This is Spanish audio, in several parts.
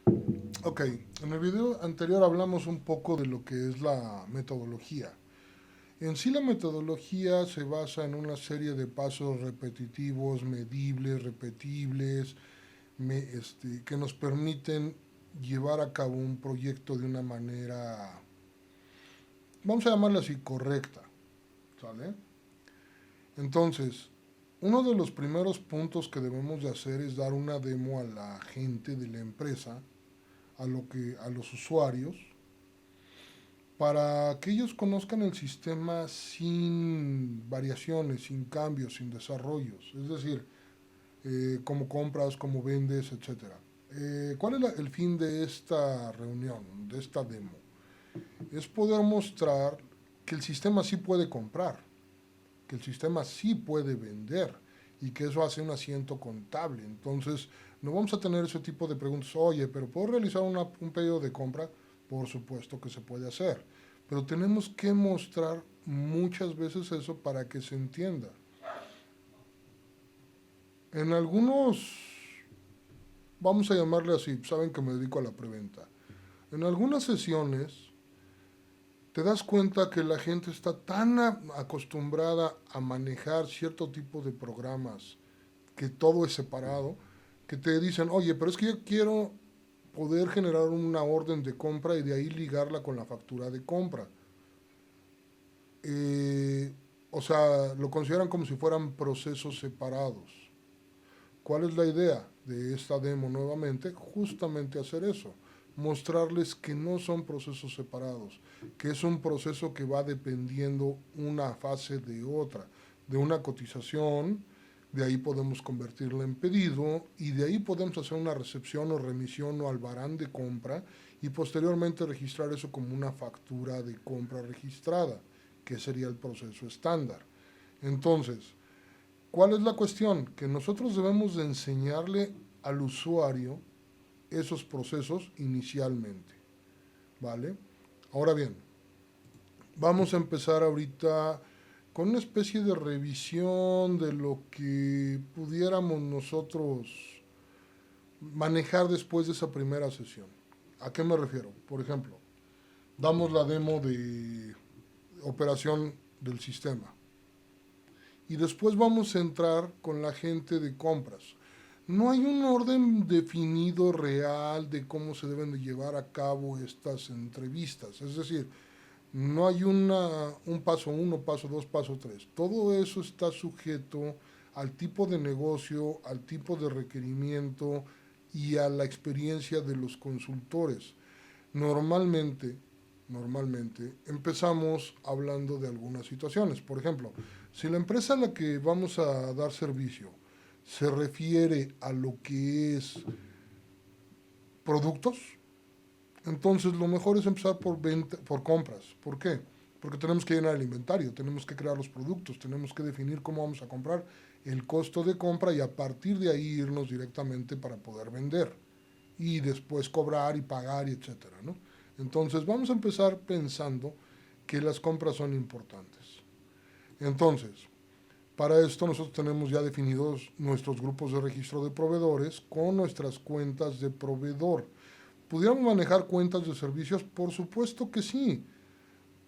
Ok, en el video anterior hablamos un poco de lo que es la metodología. En sí la metodología se basa en una serie de pasos repetitivos, medibles, repetibles, que nos permiten llevar a cabo un proyecto de una manera, vamos a llamarla así, correcta. ¿Sale? Entonces, uno de los primeros puntos que debemos de hacer es dar una demo a la gente de la empresa, a los usuarios, para que ellos conozcan el sistema sin variaciones, sin cambios, sin desarrollos. Es decir, cómo compras, cómo vendes, etcétera. ¿Cuál es el fin de esta reunión, de esta demo? Es poder mostrar que el sistema sí puede comprar, que el sistema sí puede vender y que eso hace un asiento contable. Entonces, no vamos a tener ese tipo de preguntas. Oye, pero ¿puedo realizar un pedido de compra? Por supuesto que se puede hacer. Pero tenemos que mostrar muchas veces eso para que se entienda. En algunos, vamos a llamarle así, saben que me dedico a la preventa. En algunas sesiones te das cuenta que la gente está tan acostumbrada a manejar cierto tipo de programas, que todo es separado, que te dicen, oye, pero es que yo quiero poder generar una orden de compra y de ahí ligarla con la factura de compra. Eh, o sea, lo consideran como si fueran procesos separados. ¿Cuál es la idea de esta demo nuevamente? Justamente hacer eso, mostrarles que no son procesos separados, que es un proceso que va dependiendo una fase de otra, de una cotización, de ahí podemos convertirla en pedido y de ahí podemos hacer una recepción o remisión o albarán de compra y posteriormente registrar eso como una factura de compra registrada, que sería el proceso estándar. Entonces, ¿cuál es la cuestión? Que nosotros debemos de enseñarle al usuario esos procesos inicialmente, ¿vale? Ahora bien, vamos a empezar ahorita con una especie de revisión de lo que pudiéramos nosotros manejar después de esa primera sesión. ¿A qué me refiero? Por ejemplo, damos la demo de operación del sistema y después vamos a entrar con la gente de compras. No hay un orden definido real de cómo se deben de llevar a cabo estas entrevistas. Es decir, no hay un paso uno, paso dos, paso tres. Todo eso está sujeto al tipo de negocio, al tipo de requerimiento y a la experiencia de los consultores. Normalmente, normalmente empezamos hablando de algunas situaciones. Por ejemplo, si la empresa a la que vamos a dar servicio se refiere a lo que es productos, entonces lo mejor es empezar por venta, por compras. ¿Por qué? Porque tenemos que llenar el inventario, tenemos que crear los productos, tenemos que definir cómo vamos a comprar, el costo de compra y a partir de ahí irnos directamente para poder vender y después cobrar y pagar y etcétera, ¿no? Entonces vamos a empezar pensando que las compras son importantes. Entonces, para esto nosotros tenemos ya definidos nuestros grupos de registro de proveedores con nuestras cuentas de proveedor. ¿Pudiéramos manejar cuentas de servicios? Por supuesto que sí,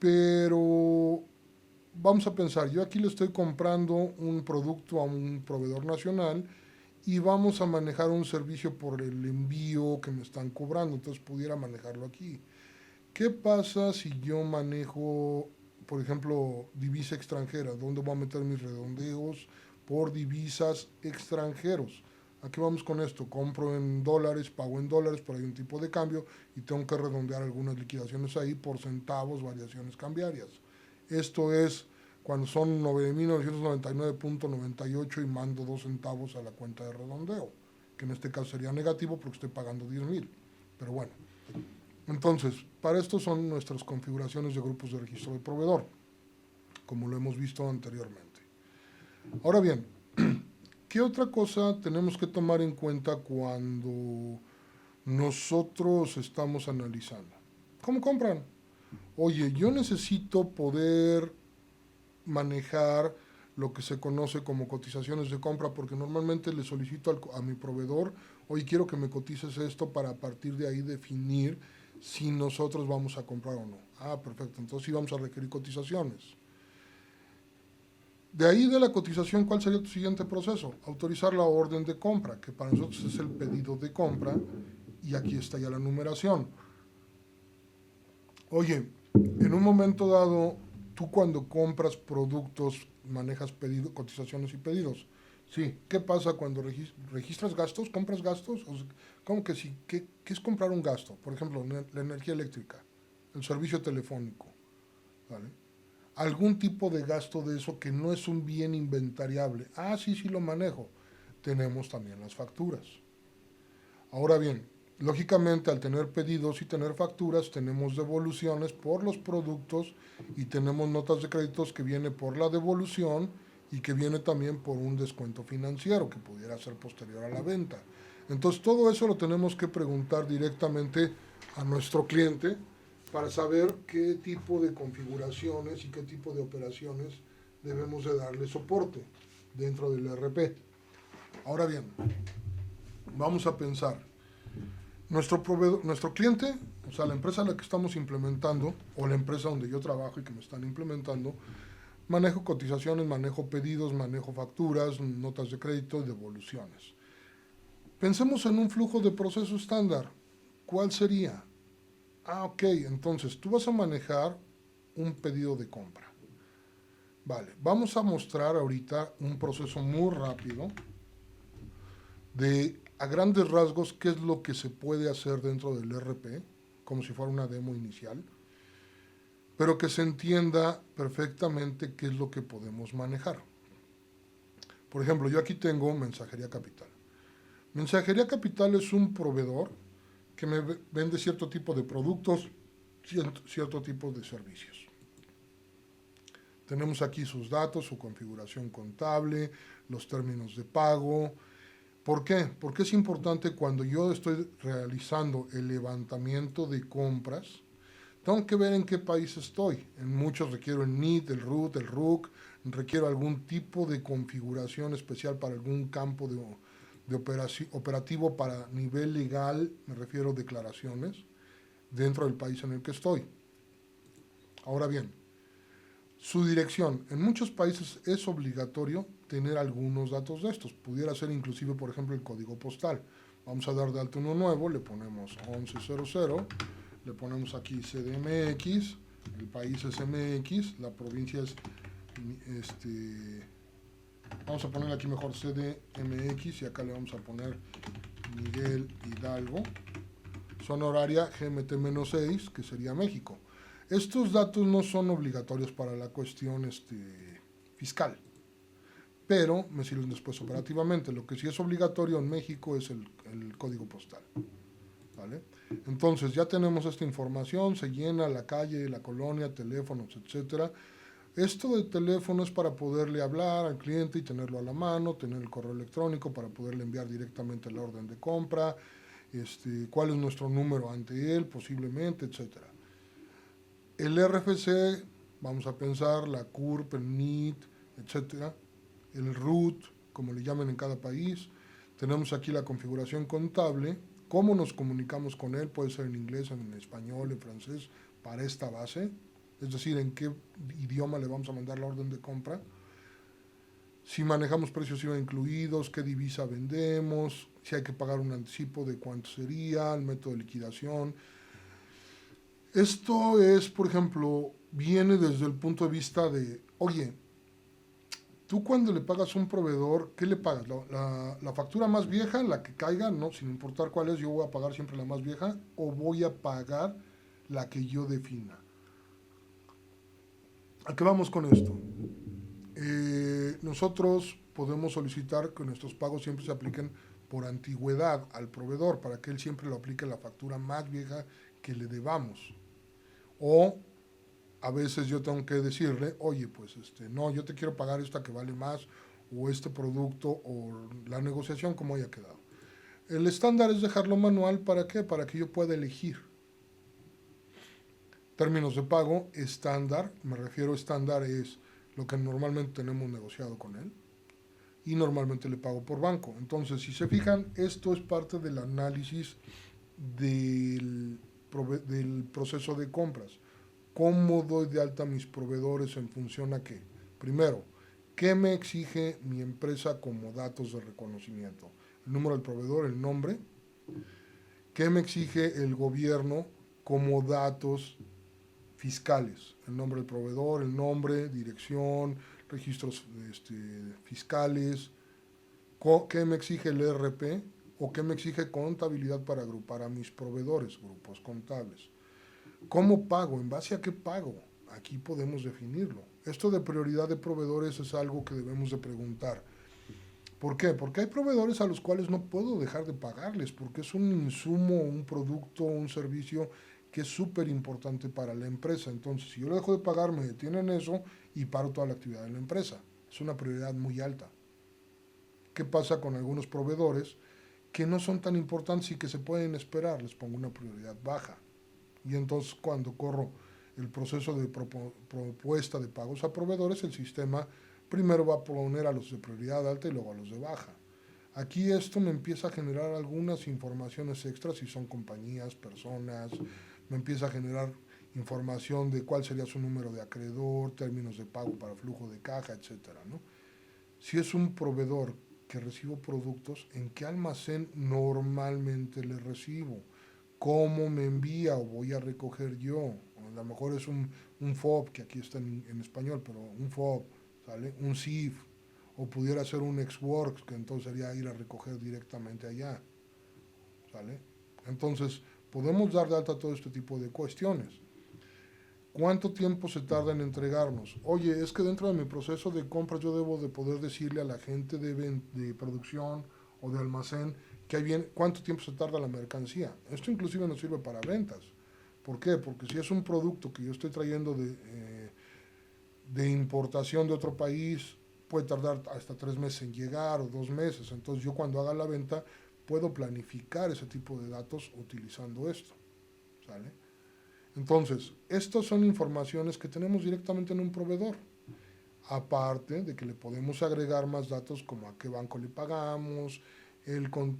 pero vamos a pensar, yo aquí le estoy comprando un producto a un proveedor nacional y vamos a manejar un servicio por el envío que me están cobrando, entonces pudiera manejarlo aquí. ¿Qué pasa si yo manejo, por ejemplo, divisa extranjera? ¿Dónde voy a meter mis redondeos por divisas extranjeros? Aquí vamos con esto, compro en dólares, pago en dólares, pero hay un tipo de cambio y tengo que redondear algunas liquidaciones ahí por centavos, variaciones cambiarias. Esto es cuando son 9.999.98 y mando 2 centavos a la cuenta de redondeo, que en este caso sería negativo porque estoy pagando 10,000. Pero bueno, entonces, para esto son nuestras configuraciones de grupos de registro de proveedor, como lo hemos visto anteriormente. Ahora bien, ¿qué otra cosa tenemos que tomar en cuenta cuando nosotros estamos analizando? ¿Cómo compran? Oye, yo necesito poder manejar lo que se conoce como cotizaciones de compra porque normalmente le solicito a mi proveedor oye, quiero que me cotices esto para a partir de ahí definir si nosotros vamos a comprar o no. Ah, perfecto, entonces sí vamos a requerir cotizaciones. De ahí de la cotización, ¿cuál sería tu siguiente proceso? Autorizar la orden de compra, que para nosotros es el pedido de compra, y aquí está ya la numeración. Oye, en un momento dado, tú cuando compras productos, manejas cotizaciones y pedidos. Sí, ¿qué pasa cuando registras gastos? ¿Compras gastos? O sea, ¿cómo que sí? ¿Qué es comprar un gasto? Por ejemplo, la energía eléctrica, el servicio telefónico, ¿vale? Algún tipo de gasto de eso que no es un bien inventariable. Ah, sí, sí lo manejo. Tenemos también las facturas. Ahora bien, lógicamente al tener pedidos y tener facturas tenemos devoluciones por los productos y tenemos notas de créditos que viene por la devolución y que viene también por un descuento financiero que pudiera ser posterior a la venta. Entonces todo eso lo tenemos que preguntar directamente a nuestro cliente para saber qué tipo de configuraciones y qué tipo de operaciones debemos de darle soporte dentro del ERP. Ahora bien, vamos a pensar, nuestro proveedor, nuestro cliente, o sea, la empresa a la que estamos implementando, o la empresa donde yo trabajo y que me están implementando, manejo cotizaciones, manejo pedidos, manejo facturas, notas de crédito y devoluciones. Pensemos en un flujo de proceso estándar. ¿Cuál sería? Ah, ok, entonces tú vas a manejar un pedido de compra. Vale, vamos a mostrar ahorita un proceso muy rápido de a grandes rasgos qué es lo que se puede hacer dentro del RP, como si fuera una demo inicial, pero que se entienda perfectamente qué es lo que podemos manejar. Por ejemplo, yo aquí tengo Mensajería Capital. Mensajería Capital es un proveedor que me vende cierto tipo de productos, cierto tipo de servicios. Tenemos aquí sus datos, su configuración contable, los términos de pago. ¿Por qué? Porque es importante cuando yo estoy realizando el levantamiento de compras, tengo que ver en qué país estoy. En muchos requiero el NIT, el RUT, el RUC, requiero algún tipo de configuración especial para algún campo de operativo para nivel legal, me refiero a declaraciones, dentro del país en el que estoy. Ahora bien, su dirección. En muchos países es obligatorio tener algunos datos de estos. Pudiera ser inclusive, por ejemplo, el código postal. Vamos a dar de alta uno nuevo, le ponemos 1100, le ponemos aquí CDMX, el país es MX, la provincia es, vamos a poner aquí mejor CDMX y acá le vamos a poner Miguel Hidalgo. Zona horaria GMT-6, que sería México. Estos datos no son obligatorios para la cuestión fiscal, pero me sirven después operativamente. Lo que sí es obligatorio en México es el código postal. ¿Vale? Entonces ya tenemos esta información, se llena la calle, la colonia, teléfonos, etcétera. Esto de teléfono es para poderle hablar al cliente y tenerlo a la mano, tener el correo electrónico para poderle enviar directamente la orden de compra, cuál es nuestro número ante él, posiblemente, etcétera. El RFC, vamos a pensar, la CURP, el NIT, etcétera, el RUT, como le llaman en cada país. Tenemos aquí la configuración contable, cómo nos comunicamos con él, puede ser en inglés, en español, en francés, para esta base, es decir, en qué idioma le vamos a mandar la orden de compra, si manejamos precios IVA incluidos, qué divisa vendemos, si hay que pagar un anticipo de cuánto sería, el método de liquidación. Esto es, por ejemplo, viene desde el punto de vista de, oye, tú cuando le pagas a un proveedor, ¿qué le pagas? La factura más vieja, la que caiga, no, sin importar cuál es, yo voy a pagar siempre la más vieja o voy a pagar la que yo defina. ¿A qué vamos con esto? Nosotros podemos solicitar que nuestros pagos siempre se apliquen por antigüedad al proveedor, para que él siempre lo aplique la factura más vieja que le debamos. O a veces yo tengo que decirle, oye, pues no, yo te quiero pagar esta que vale más, o este producto, o la negociación como haya quedado. El estándar es dejarlo manual, ¿para qué? Para que yo pueda elegir. Términos de pago, estándar, me refiero a estándar es lo que normalmente tenemos negociado con él. y normalmente le pago por banco. Entonces, si se fijan, esto es parte del análisis del, del proceso de compras. ¿Cómo doy de alta a mis proveedores en función a qué? Primero, ¿qué me exige mi empresa como datos de reconocimiento? El número del proveedor, el nombre. ¿Qué me exige el gobierno como datos fiscales? El nombre del proveedor, el nombre, dirección, registros fiscales. ¿Qué me exige el ERP? ¿O qué me exige contabilidad para agrupar a mis proveedores, grupos contables? ¿Cómo pago? ¿En base a qué pago? Aquí podemos definirlo. Esto de prioridad de proveedores es algo que debemos de preguntar. ¿Por qué? Porque hay proveedores a los cuales no puedo dejar de pagarles, porque es un insumo, un producto, un servicio que es súper importante para la empresa. Entonces, si yo le dejo de pagar, me detienen eso y paro toda la actividad de la empresa. Es una prioridad muy alta. ¿Qué pasa con algunos proveedores que no son tan importantes y que se pueden esperar? Les pongo una prioridad baja. Y entonces cuando corro el proceso de propuesta de pagos a proveedores, el sistema primero va a poner a los de prioridad alta y luego a los de baja. Aquí esto me empieza a generar algunas informaciones extras, si son compañías, personas, me empieza a generar información de cuál sería su número de acreedor, términos de pago para flujo de caja, etcétera, ¿no? Si es un proveedor que recibo productos, ¿en qué almacén normalmente le recibo? ¿Cómo me envía o voy a recoger yo? A lo mejor es un FOB, que aquí está en español, pero un FOB, ¿sale? Un CIF, o pudiera ser un Xworks, que entonces sería ir a recoger directamente allá, ¿sale? Entonces, podemos dar de alta todo este tipo de cuestiones. ¿Cuánto tiempo se tarda en entregarnos? Oye, es que dentro de mi proceso de compras yo debo de poder decirle a la gente de producción o de almacén que hay bien, cuánto tiempo se tarda la mercancía. Esto inclusive nos sirve para ventas. ¿Por qué? Porque si es un producto que yo estoy trayendo de importación de otro país, puede tardar hasta 3 meses en llegar o 2 meses. Entonces yo cuando haga la venta puedo planificar ese tipo de datos utilizando esto. ¿Sale? Entonces, estas son informaciones que tenemos directamente en un proveedor. Aparte de que le podemos agregar más datos como a qué banco le pagamos,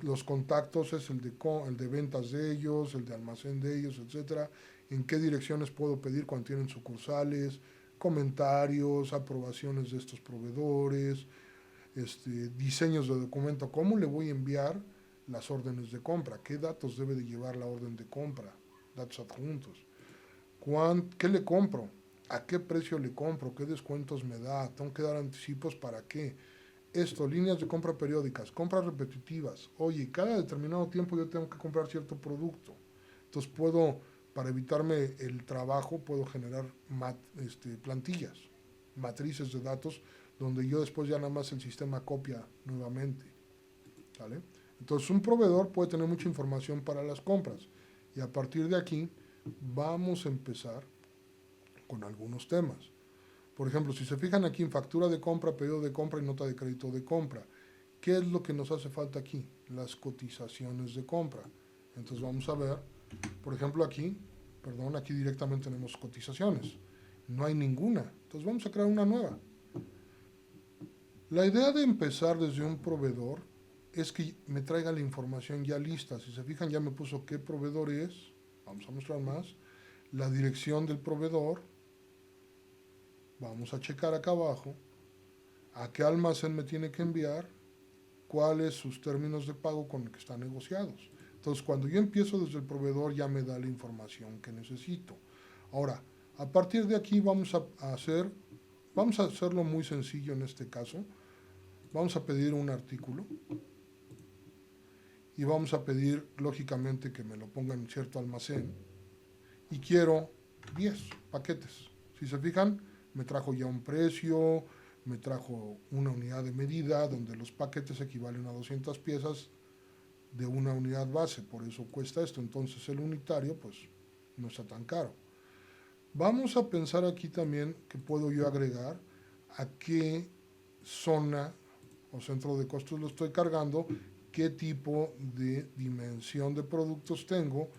los contactos es el de ventas de ellos, el de almacén de ellos, etcétera, en qué direcciones puedo pedir cuando tienen sucursales, comentarios, aprobaciones de estos proveedores, diseños de documento, cómo le voy a enviar las órdenes de compra, qué datos debe de llevar la orden de compra, datos adjuntos. ¿Qué le compro? ¿A qué precio le compro? ¿Qué descuentos me da? ¿Tengo que dar anticipos para qué? Esto, líneas de compra periódicas, compras repetitivas. Oye, cada determinado tiempo yo tengo que comprar cierto producto. Entonces puedo, para evitarme el trabajo, puedo generar plantillas, matrices de datos, donde yo después ya nada más el sistema copia nuevamente. ¿Vale? Entonces un proveedor puede tener mucha información para las compras. Y a partir de aquí vamos a empezar con algunos temas. Por ejemplo, si se fijan aquí en factura de compra, pedido de compra y nota de crédito de compra, ¿qué es lo que nos hace falta aquí? Las cotizaciones de compra. Entonces vamos a ver, por ejemplo aquí, aquí directamente tenemos cotizaciones. No hay ninguna. Entonces vamos a crear una nueva. La idea de empezar desde un proveedor es que me traiga la información ya lista. Si se fijan, ya me puso qué proveedor es. Vamos a mostrar más. La dirección del proveedor. Vamos a checar acá abajo a qué almacén me tiene que enviar, cuáles sus términos de pago con el que están negociados. Entonces, cuando yo empiezo desde el proveedor, ya me da la información que necesito. Ahora, a partir de aquí vamos a hacerlo muy sencillo en este caso. Vamos a pedir un artículo y vamos a pedir, lógicamente, que me lo pongan en cierto almacén y quiero 10 paquetes. Si se fijan, me trajo ya un precio, me trajo una unidad de medida donde los paquetes equivalen a 200 piezas de una unidad base, por eso cuesta esto. Entonces el unitario pues no está tan caro. Vamos a pensar aquí también que puedo yo agregar a qué zona o centro de costos lo estoy cargando, qué tipo de dimensión de productos tengo,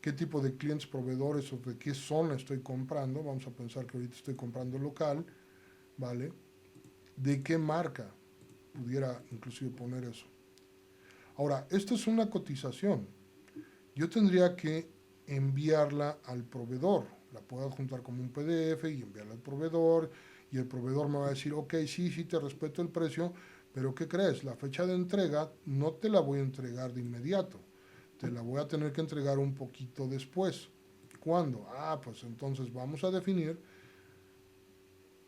qué tipo de clientes, proveedores o de qué zona estoy comprando. Vamos a pensar que ahorita estoy comprando local, ¿vale? ¿De qué marca? pudiera inclusive poner eso. Ahora, esto es una cotización. Yo tendría que enviarla al proveedor. La puedo adjuntar como un PDF y enviarla al proveedor. Y el proveedor me va a decir, ok, sí, te respeto el precio, pero ¿qué crees? La fecha de entrega no te la voy a entregar de inmediato. Te la voy a tener que entregar un poquito después. ¿Cuándo? Pues entonces vamos a definir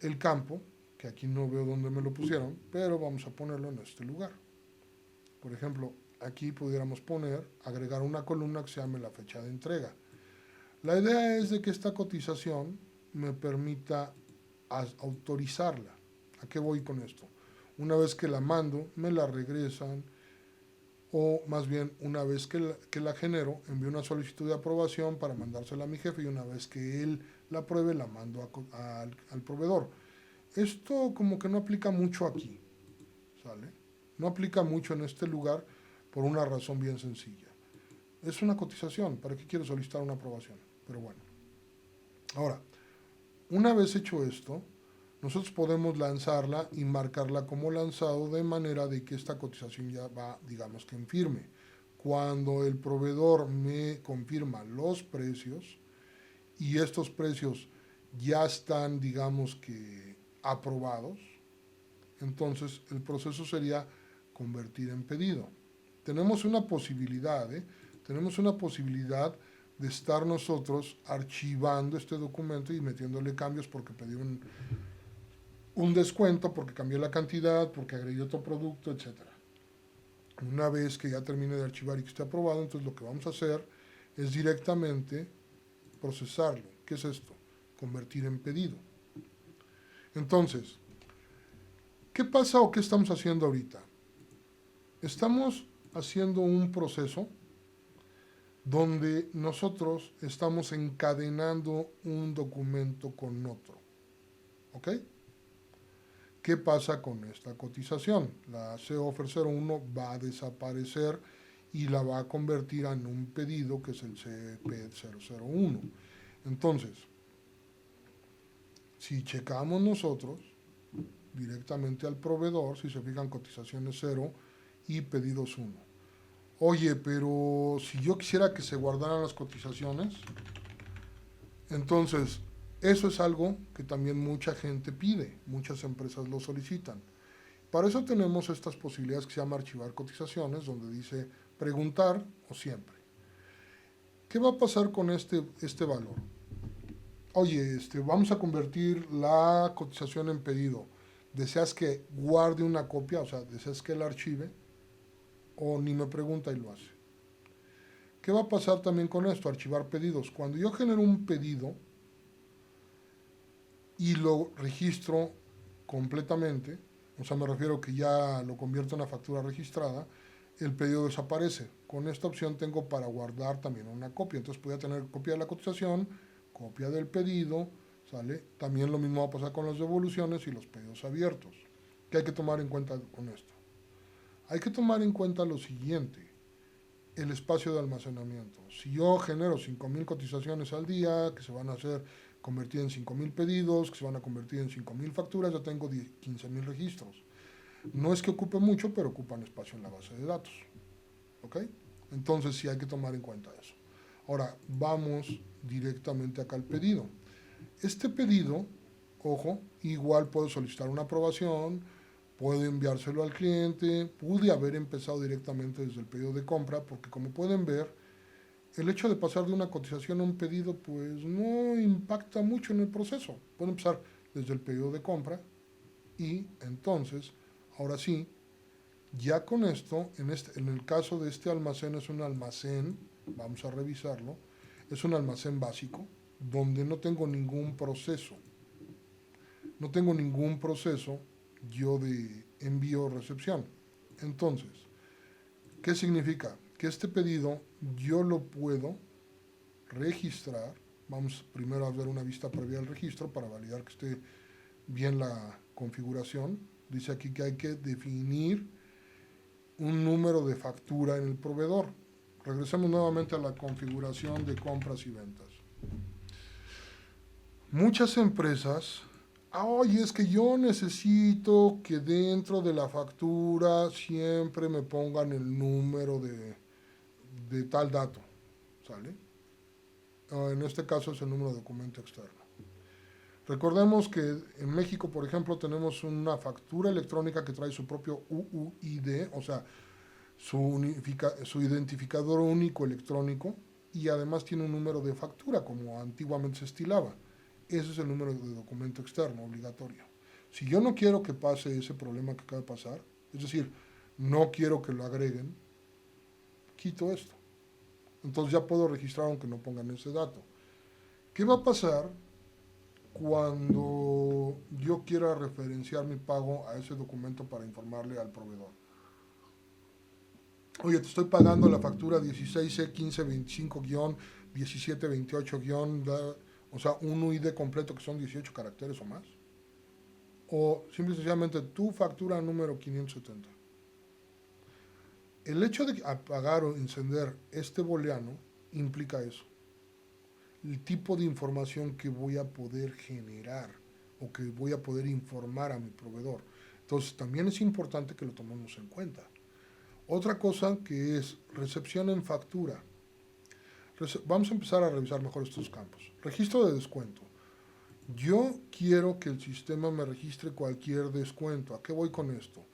el campo, que aquí no veo dónde me lo pusieron, pero vamos a ponerlo en este lugar. Por ejemplo, aquí pudiéramos poner, agregar una columna que se llame la fecha de entrega. La idea es de que esta cotización me permita autorizarla. ¿A qué voy con esto? Una vez que la mando, me la regresan, o más bien una vez que la genero, envío una solicitud de aprobación para mandársela a mi jefe y una vez que él la apruebe, la mando al proveedor. Esto como que no aplica mucho aquí, ¿sale? No aplica mucho en este lugar por una razón bien sencilla. Es una cotización, ¿para qué quiero solicitar una aprobación? Pero bueno. Ahora, una vez hecho esto, nosotros podemos lanzarla y marcarla como lanzado de manera de que esta cotización ya va, digamos que en firme. Cuando el proveedor me confirma los precios y estos precios ya están, digamos que aprobados, entonces el proceso sería convertir en pedido. Tenemos una posibilidad, tenemos una posibilidad de estar nosotros archivando este documento y metiéndole cambios porque pedí un descuento, porque cambié la cantidad, porque agregué otro producto, etc. Una vez que ya termine de archivar y que esté aprobado, entonces lo que vamos a hacer es directamente procesarlo. ¿Qué es esto? Convertir en pedido. Entonces, ¿qué pasa o qué estamos haciendo ahorita? Estamos haciendo un proceso donde nosotros estamos encadenando un documento con otro. ¿Ok? ¿Qué pasa con esta cotización? La COFER 01 va a desaparecer y la va a convertir en un pedido que es el CP 001. Entonces, si checamos nosotros directamente al proveedor, si se fijan cotizaciones 0 y pedidos 1. Oye, pero si yo quisiera que se guardaran las cotizaciones, entonces eso es algo que también mucha gente pide, muchas empresas lo solicitan. Para eso tenemos estas posibilidades que se llama archivar cotizaciones, donde dice preguntar o siempre. ¿Qué va a pasar con este valor? Oye, vamos a convertir la cotización en pedido. ¿Deseas que guarde una copia? O sea, ¿deseas que la archive? O ni me pregunta y lo hace. ¿Qué va a pasar también con esto? Archivar pedidos. Cuando yo genero un pedido y lo registro completamente, o sea, me refiero que ya lo convierto en una factura registrada, el pedido desaparece. Con esta opción tengo para guardar también una copia. Entonces podría tener copia de la cotización, copia del pedido, ¿sale? También lo mismo va a pasar con las devoluciones y los pedidos abiertos. ¿Qué hay que tomar en cuenta con esto? Hay que tomar en cuenta lo siguiente, el espacio de almacenamiento. Si yo genero 5,000 cotizaciones al día, que se van a hacer convertir en 5,000 pedidos, que se van a convertir en 5,000 facturas, ya tengo 15,000 registros. No es que ocupe mucho, pero ocupan espacio en la base de datos. ¿Ok? Entonces sí hay que tomar en cuenta eso. Ahora, vamos directamente acá al pedido. Este pedido, ojo, igual puedo solicitar una aprobación, puedo enviárselo al cliente, pude haber empezado directamente desde el pedido de compra, porque como pueden ver, el hecho de pasar de una cotización a un pedido, pues no impacta mucho en el proceso. Puedo empezar desde el pedido de compra y entonces, ahora sí, ya con esto, en el caso de este almacén es un almacén, vamos a revisarlo, es un almacén básico, donde no tengo ningún proceso. No tengo ningún proceso yo de envío o recepción. Entonces, ¿qué significa? Que este pedido yo lo puedo registrar. Vamos primero a ver una vista previa al registro para validar que esté bien la configuración. Dice aquí que hay que definir un número de factura en el proveedor. Regresemos nuevamente a la configuración de compras y ventas. Muchas empresas Oye, es que yo necesito que dentro de la factura siempre me pongan el número de tal dato, ¿sale? En este caso es el número de documento externo. Recordemos que en México, por ejemplo, tenemos una factura electrónica que trae su propio UUID, o sea, su identificador único electrónico, y además tiene un número de factura, como antiguamente se estilaba. Ese es el número de documento externo obligatorio. Si yo no quiero que pase ese problema que acaba de pasar, es decir, no quiero que lo agreguen, quito esto. Entonces ya puedo registrar aunque no pongan ese dato. ¿Qué va a pasar cuando yo quiera referenciar mi pago a ese documento para informarle al proveedor? Oye, te estoy pagando la factura 16C1525-1728- o sea, un UID completo que son 18 caracteres o más. O simple y sencillamente tu factura número 570. El hecho de apagar o encender este booleano implica eso. El tipo de información que voy a poder generar o que voy a poder informar a mi proveedor. Entonces también es importante que lo tomemos en cuenta. Otra cosa que es recepción en factura. Vamos a empezar a revisar mejor estos campos. Registro de descuento. Yo quiero que el sistema me registre cualquier descuento. ¿A qué voy con esto?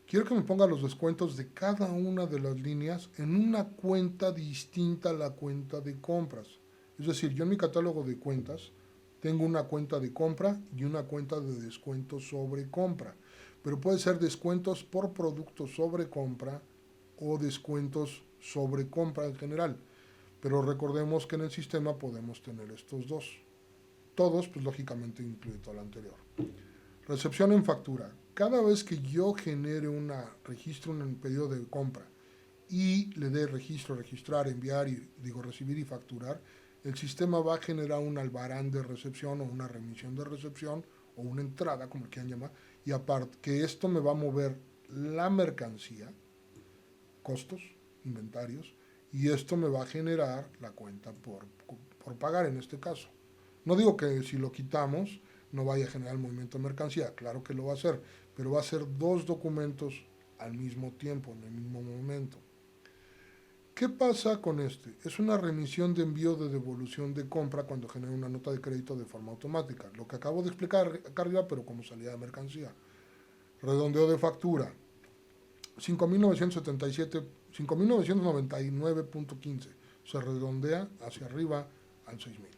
Quiero que me ponga los descuentos de cada una de las líneas en una cuenta distinta a la cuenta de compras. Es decir, yo en mi catálogo de cuentas tengo una cuenta de compra y una cuenta de descuento sobre compra. Pero puede ser descuentos por producto sobre compra o descuentos sobre compra en general. Pero recordemos que en el sistema podemos tener estos dos. Todos, pues lógicamente incluye todo lo anterior. Recepción en factura. Cada vez que yo genere registro un pedido de compra y le dé registro, registrar, enviar y recibir y facturar, el sistema va a generar un albarán de recepción o una remisión de recepción o una entrada, como quieran llamar, y aparte que esto me va a mover la mercancía, costos, inventarios, y esto me va a generar la cuenta por pagar en este caso. No digo que si lo quitamos no vaya a generar el movimiento de mercancía, claro que lo va a hacer, pero va a ser dos documentos al mismo tiempo, en el mismo momento. ¿Qué pasa con este? Es una remisión de envío de devolución de compra cuando genera una nota de crédito de forma automática. Lo que acabo de explicar acá arriba, pero como salida de mercancía. Redondeo de factura. 5.999.15. Se redondea hacia arriba al 6.000.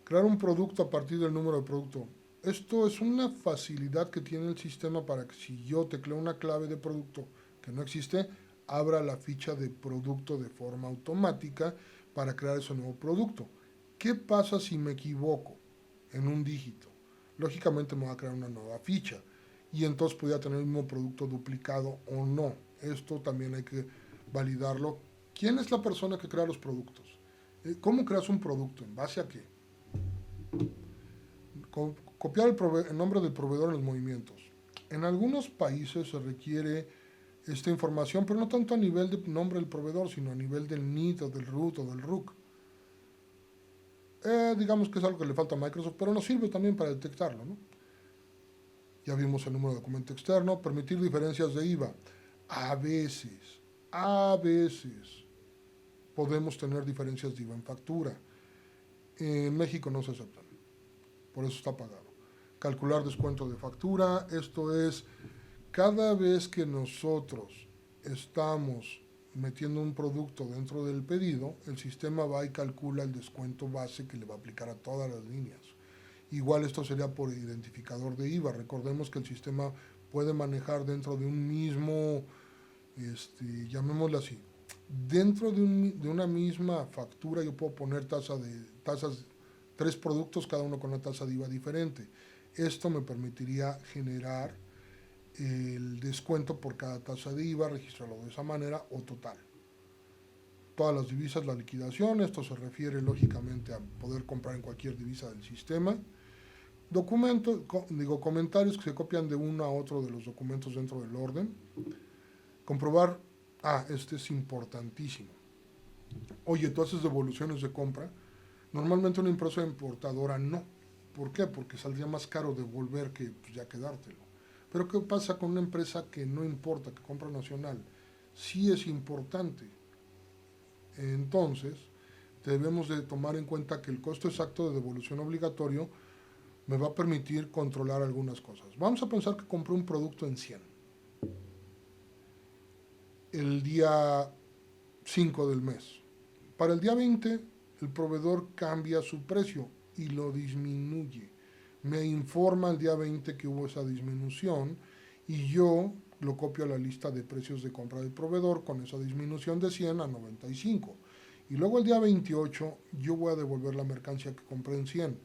Crear un producto a partir del número de producto. Esto es una facilidad que tiene el sistema para que si yo tecleo una clave de producto que no existe, abra la ficha de producto de forma automática para crear ese nuevo producto. ¿Qué pasa si me equivoco en un dígito? Lógicamente me va a crear una nueva ficha y entonces podría tener el mismo producto duplicado o no. Esto también hay que validarlo. ¿Quién es la persona que crea los productos? ¿Cómo creas un producto? ¿En base a qué? Copiar el nombre del proveedor en los movimientos. En algunos países se requiere esta información, pero no tanto a nivel de nombre del proveedor, sino a nivel del NID o del root o del RUC. Digamos que es algo que le falta a Microsoft, pero nos sirve también para detectarlo, ¿no? Ya vimos el número de documento externo, permitir diferencias de IVA. A veces podemos tener diferencias de IVA en factura. En México no se aceptan, por eso está pagado. Calcular descuento de factura, esto es, cada vez que nosotros estamos metiendo un producto dentro del pedido, el sistema va y calcula el descuento base que le va a aplicar a todas las líneas. Igual esto sería por identificador de IVA. Recordemos que el sistema puede manejar dentro de un mismo, llamémoslo así, dentro de una misma factura yo puedo poner tasas, tres productos, cada uno con una tasa de IVA diferente. Esto me permitiría generar el descuento por cada tasa de IVA, registrarlo de esa manera o total. Todas las divisas, la liquidación, esto se refiere lógicamente a poder comprar en cualquier divisa del sistema. Comentarios que se copian de uno a otro de los documentos dentro del orden. Comprobar, este es importantísimo. Oye, tú haces devoluciones de compra. Normalmente una empresa importadora no, ¿Por qué? Porque saldría más caro devolver que pues, ya quedártelo. Pero ¿qué pasa con una empresa que no importa, que compra nacional? Sí es importante. Entonces, debemos de tomar en cuenta que el costo exacto de devolución obligatorio me va a permitir controlar algunas cosas. Vamos a pensar que compré un producto en 100. El día 5 del mes. Para el día 20, el proveedor cambia su precio y lo disminuye. Me informa el día 20 que hubo esa disminución y yo lo copio a la lista de precios de compra del proveedor con esa disminución de 100 a 95. Y luego el día 28 yo voy a devolver la mercancía que compré en 100.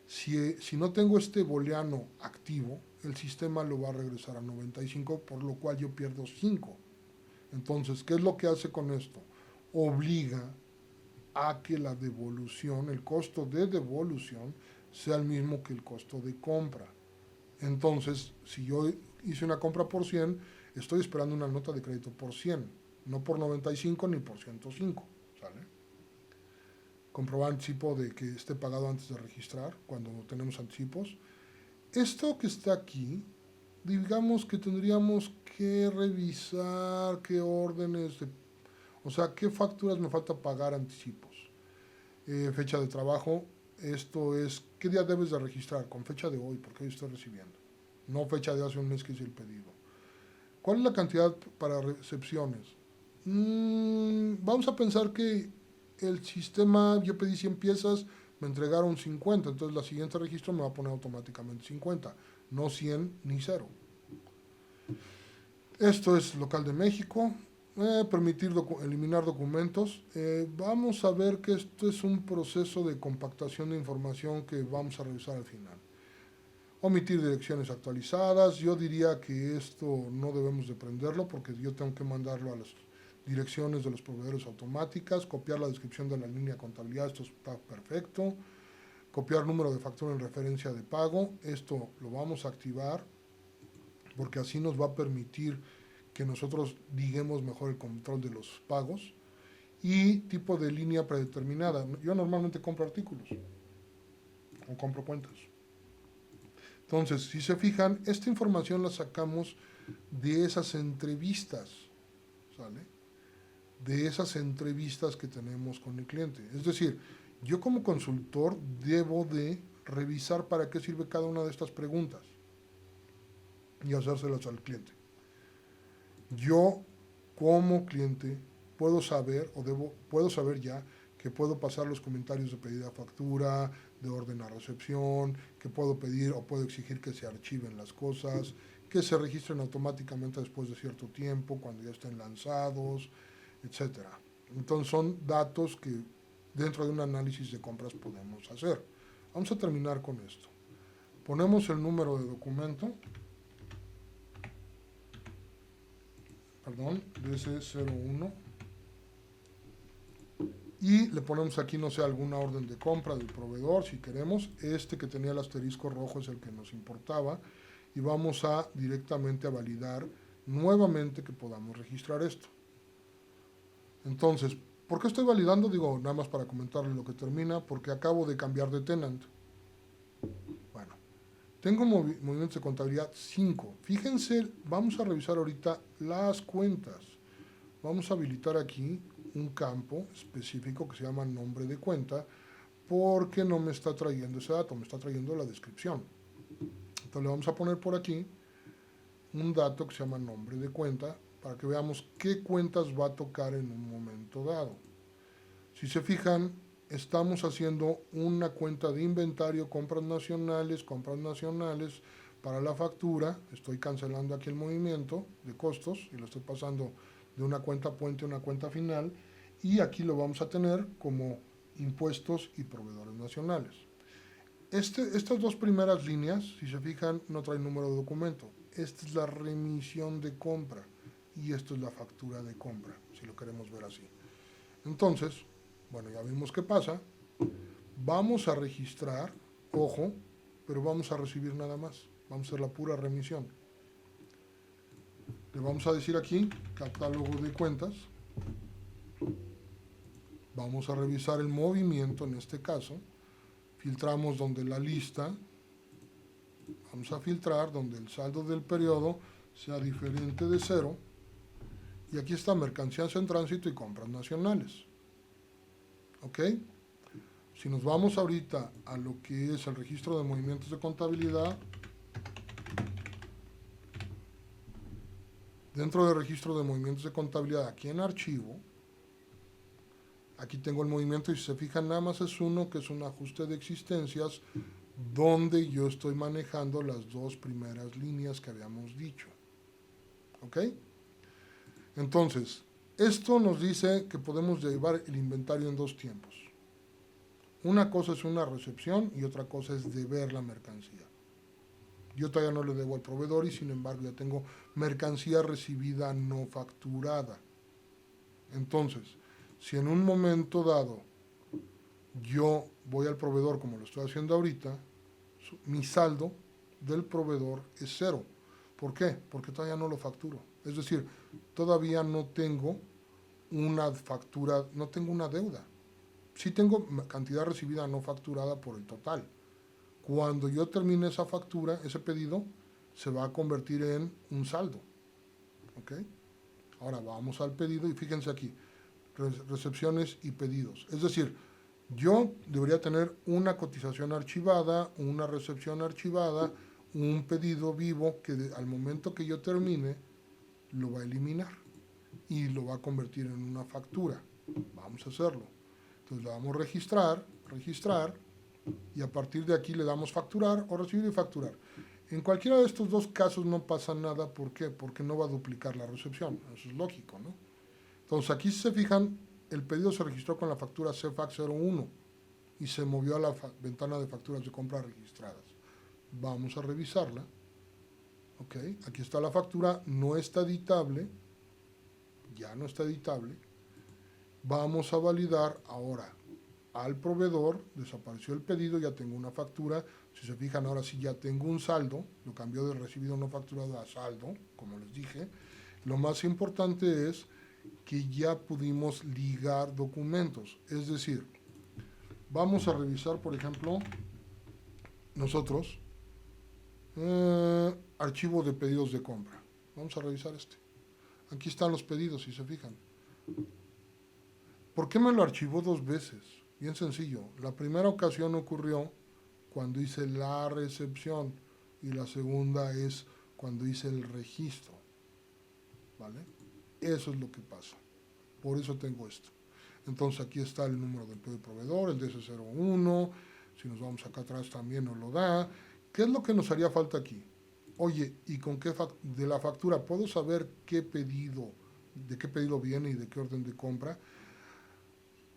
Si no tengo este booleano activo, el sistema lo va a regresar a 95, por lo cual yo pierdo 5. Entonces, ¿qué es lo que hace con esto? Obliga a que la devolución, el costo de devolución, sea el mismo que el costo de compra. Entonces, si yo hice una compra por 100, estoy esperando una nota de crédito por 100, no por 95 ni por 105, ¿sale? Comprobar anticipo de que esté pagado antes de registrar, cuando tenemos anticipos. Esto que está aquí, digamos que tendríamos que revisar qué órdenes, o sea, qué facturas me falta pagar anticipos. Fecha de trabajo, esto es, ¿qué día debes de registrar? Con fecha de hoy, porque hoy estoy recibiendo. No fecha de hace un mes que hice el pedido. ¿Cuál es la cantidad para recepciones? Vamos a pensar que el sistema, yo pedí 100 piezas, me entregaron 50, entonces la siguiente registro me va a poner automáticamente 50, no 100 ni 0. Esto es local de México. Permitir eliminar documentos. Vamos a ver que esto es un proceso de compactación de información que vamos a revisar al final. Omitir direcciones actualizadas. Yo diría que esto no debemos de prenderlo porque yo tengo que mandarlo a las direcciones de los proveedores automáticas. Copiar la descripción de la línea de contabilidad. Esto está perfecto. Copiar número de factura en referencia de pago. Esto lo vamos a activar porque así nos va a permitir que nosotros diguemos mejor el control de los pagos. Y tipo de línea predeterminada. Yo normalmente compro artículos o compro cuentas. Entonces, si se fijan, esta información la sacamos de esas entrevistas, ¿sale? De esas entrevistas que tenemos con el cliente. Es decir, yo como consultor debo de revisar para qué sirve cada una de estas preguntas y hacérselas al cliente. Yo como cliente puedo saber puedo saber ya que puedo pasar los comentarios de pedida a factura, de orden a recepción, que puedo pedir o puedo exigir que se archiven las cosas, que se registren automáticamente después de cierto tiempo, cuando ya estén lanzados, etc. Entonces son datos que dentro de un análisis de compras podemos hacer. Vamos a terminar con esto. Ponemos el número de documento, perdón, DC01, y le ponemos aquí, no sé, alguna orden de compra del proveedor, si queremos. Este que tenía el asterisco rojo es el que nos importaba, y vamos a directamente a validar nuevamente que podamos registrar esto. Entonces, ¿por qué estoy validando? Digo, nada más para comentarle lo que termina, porque acabo de cambiar de tenant. Bueno, tengo movimientos de contabilidad 5. Fíjense, vamos a revisar ahorita las cuentas. Vamos a habilitar aquí un campo específico que se llama nombre de cuenta, porque no me está trayendo ese dato, me está trayendo la descripción. Entonces le vamos a poner por aquí un dato que se llama nombre de cuenta, para que veamos qué cuentas va a tocar en un momento dado. Si se fijan, estamos haciendo una cuenta de inventario, compras nacionales para la factura. Estoy cancelando aquí el movimiento de costos y lo estoy pasando de una cuenta puente a una cuenta final, y aquí lo vamos a tener como impuestos y proveedores nacionales. Estas dos primeras líneas, si se fijan, no traen número de documento. Esta es la remisión de compra y esto es la factura de compra, si lo queremos ver así. Entonces, bueno, ya vimos qué pasa. Vamos a registrar, ojo, pero vamos a recibir nada más. Vamos a hacer la pura remisión. Le vamos a decir aquí, catálogo de cuentas. Vamos a revisar el movimiento en este caso. filtramos donde la lista, vamos a filtrar donde el saldo del periodo sea diferente de 0, y aquí está mercancías en tránsito y compras nacionales. ¿Ok? Si nos vamos ahorita a lo que es el registro de movimientos de contabilidad, dentro del registro de movimientos de contabilidad, aquí en archivo, aquí tengo el movimiento y si se fijan nada más es uno que es un ajuste de existencias donde yo estoy manejando las dos primeras líneas que habíamos dicho. ¿Ok? Entonces, esto nos dice que podemos llevar el inventario en dos tiempos. Una cosa es una recepción y otra cosa es deber la mercancía. Yo todavía no le debo al proveedor y sin embargo ya tengo mercancía recibida no facturada. Entonces, si en un momento dado yo voy al proveedor como lo estoy haciendo ahorita, mi saldo del proveedor es 0. ¿Por qué? Porque todavía no lo facturo. Es decir, todavía no tengo una factura, no tengo una deuda. Sí tengo cantidad recibida no facturada por el total. Cuando yo termine esa factura, ese pedido se va a convertir en un saldo. ¿Ok? Ahora vamos al pedido y fíjense aquí, recepciones y pedidos. Es decir, yo debería tener una cotización archivada, una recepción archivada, un pedido vivo que al momento que yo termine lo va a eliminar y lo va a convertir en una factura. Vamos a hacerlo. Entonces le damos registrar, y a partir de aquí le damos facturar o recibir y facturar. En cualquiera de estos dos casos no pasa nada. ¿Por qué? Porque no va a duplicar la recepción. Eso es lógico, ¿no? Entonces aquí si se fijan, el pedido se registró con la factura CFAC 01 y se movió a la ventana de facturas de compra registradas. Vamos a revisarla. Ok, aquí está la factura, no está editable, ya no está editable. Vamos a validar ahora al proveedor, desapareció el pedido, ya tengo una factura. Si se fijan, ahora sí ya tengo un saldo, lo cambió de recibido no facturado a saldo, como les dije. Lo más importante es que ya pudimos ligar documentos, es decir, vamos a revisar, por ejemplo, nosotros, archivo de pedidos de compra. Vamos a revisar este. Aquí están los pedidos, si se fijan. ¿Por qué me lo archivó dos veces? Bien sencillo. La primera ocasión ocurrió cuando hice la recepción y la segunda es cuando hice el registro. ¿Vale? Eso es lo que pasa. Por eso tengo esto. Entonces aquí está el número del pedido proveedor, el DS01. Si nos vamos acá atrás también nos lo da. ¿Qué es lo que nos haría falta aquí? Oye, ¿y con qué de la factura puedo saber qué pedido, de qué pedido viene y de qué orden de compra?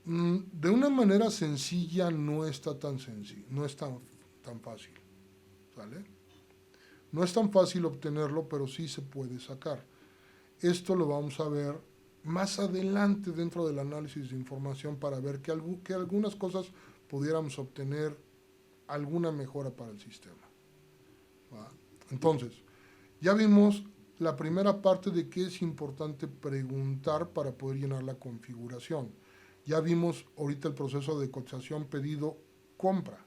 De una manera sencilla no está tan sencillo, no es tan fácil, ¿vale? No es tan fácil obtenerlo, pero sí se puede sacar. Esto lo vamos a ver más adelante dentro del análisis de información para ver que algunas cosas pudiéramos obtener alguna mejora para el sistema. ¿Va? Entonces, ya vimos la primera parte de qué es importante preguntar para poder llenar la configuración. Ya vimos ahorita el proceso de cotización, pedido, compra,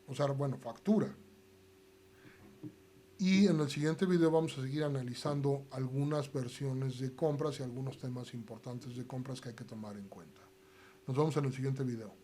o sea, bueno, factura. Y en el siguiente video vamos a seguir analizando algunas versiones de compras y algunos temas importantes de compras que hay que tomar en cuenta. Nos vemos en el siguiente video.